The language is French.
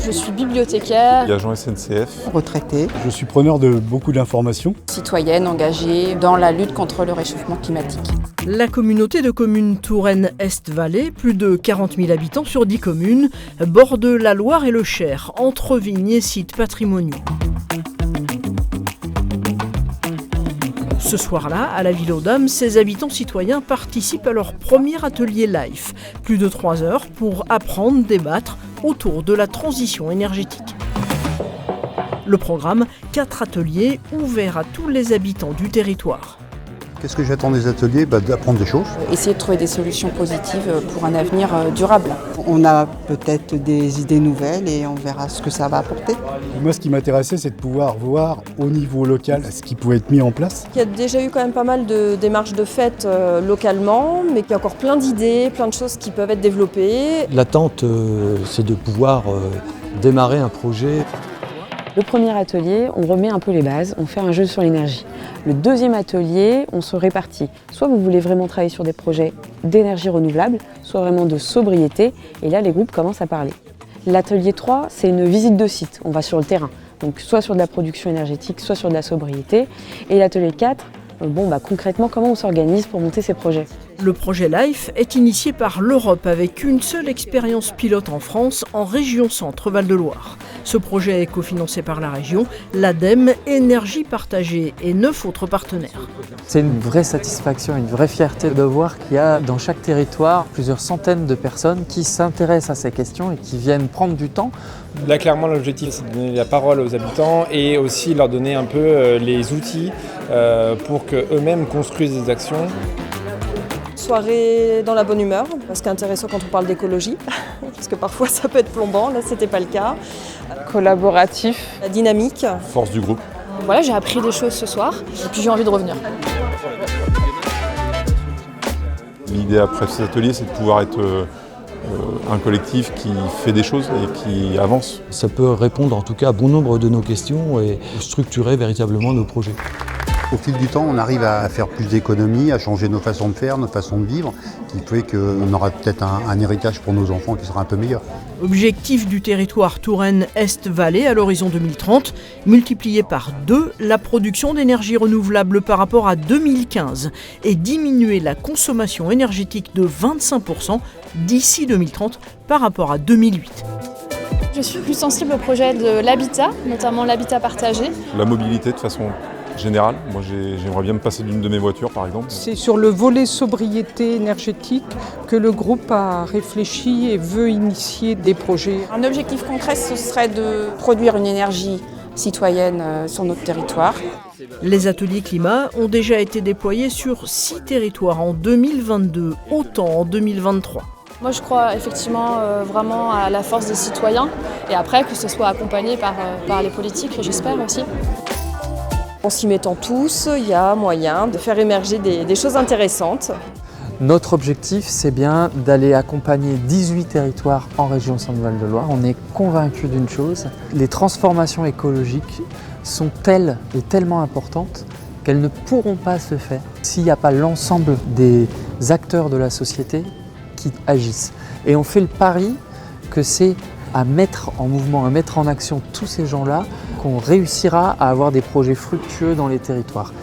Je suis bibliothécaire, et agent SNCF. Retraité. Je suis preneur de beaucoup d'informations. Citoyenne engagée dans la lutte contre le réchauffement climatique. La communauté de communes Touraine Est-Vallée, plus de 40 000 habitants sur 10 communes, borde la Loire et le Cher, entre vignes et sites patrimoniaux. Ce soir-là, à la Ville aux Dames, ces habitants citoyens participent à leur premier atelier LIFE. Plus de 3 heures pour apprendre, débattre autour de la transition énergétique. Le programme, 4 ateliers ouverts à tous les habitants du territoire. Qu'est-ce que j'attends des ateliers ? D'apprendre des choses. Essayer de trouver des solutions positives pour un avenir durable. On a peut-être des idées nouvelles et on verra ce que ça va apporter. Moi, ce qui m'intéressait, c'est de pouvoir voir au niveau local ce qui pouvait être mis en place. Il y a déjà eu quand même pas mal de démarches de fête localement, mais qu'il y a encore plein d'idées, plein de choses qui peuvent être développées. L'attente, c'est de pouvoir démarrer un projet. Le premier atelier, on remet un peu les bases, on fait un jeu sur l'énergie. Le deuxième atelier, on se répartit. Soit vous voulez vraiment travailler sur des projets d'énergie renouvelable, soit vraiment de sobriété, et là les groupes commencent à parler. L'atelier 3, c'est une visite de site, on va sur le terrain, donc soit sur de la production énergétique, soit sur de la sobriété. Et l'atelier 4, concrètement, comment on s'organise pour monter ces projets. Le projet LIFE est initié par l'Europe avec une seule expérience pilote en France, en région Centre Val-de-Loire. Ce projet est cofinancé par la région, l'ADEME, Énergie Partagée et 9 autres partenaires. C'est une vraie satisfaction, une vraie fierté de voir qu'il y a dans chaque territoire plusieurs centaines de personnes qui s'intéressent à ces questions et qui viennent prendre du temps. Là, clairement, l'objectif, c'est de donner la parole aux habitants et aussi leur donner un peu les outils pour qu'eux-mêmes construisent des actions. Soirée dans la bonne humeur, ce qui est intéressant quand on parle d'écologie, parce que parfois ça peut être plombant, là c'était pas le cas. Collaboratif. La dynamique. Force du groupe. Voilà, j'ai appris des choses ce soir, et puis j'ai envie de revenir. L'idée après ces ateliers, c'est de pouvoir être un collectif qui fait des choses et qui avance. Ça peut répondre en tout cas à bon nombre de nos questions et structurer véritablement nos projets. Au fil du temps, on arrive à faire plus d'économies, à changer nos façons de faire, nos façons de vivre, qui fait qu'on aura peut-être un héritage pour nos enfants qui sera un peu meilleur. Objectif du territoire Touraine Est-Vallée à l'horizon 2030, multiplier par 2 la production d'énergie renouvelable par rapport à 2015 et diminuer la consommation énergétique de 25% d'ici 2030 par rapport à 2008. Je suis plus sensible au projet de l'habitat, notamment l'habitat partagé. La mobilité de façon générale. Moi, j'aimerais bien me passer d'une de mes voitures, par exemple. C'est sur le volet sobriété énergétique que le groupe a réfléchi et veut initier des projets. Un objectif concret, ce serait de produire une énergie citoyenne sur notre territoire. Les ateliers climat ont déjà été déployés sur 6 territoires en 2022, autant en 2023. Moi je crois effectivement vraiment à la force des citoyens et après que ce soit accompagné par les politiques, j'espère aussi. En s'y mettant tous, il y a moyen de faire émerger des choses intéressantes. Notre objectif, c'est bien d'aller accompagner 18 territoires en région Centre-Val-de-Loire. On est convaincu d'une chose, les transformations écologiques sont telles et tellement importantes qu'elles ne pourront pas se faire s'il n'y a pas l'ensemble des acteurs de la société qui agissent. Et on fait le pari que c'est à mettre en mouvement, à mettre en action tous ces gens-là qu'on réussira à avoir des projets fructueux dans les territoires.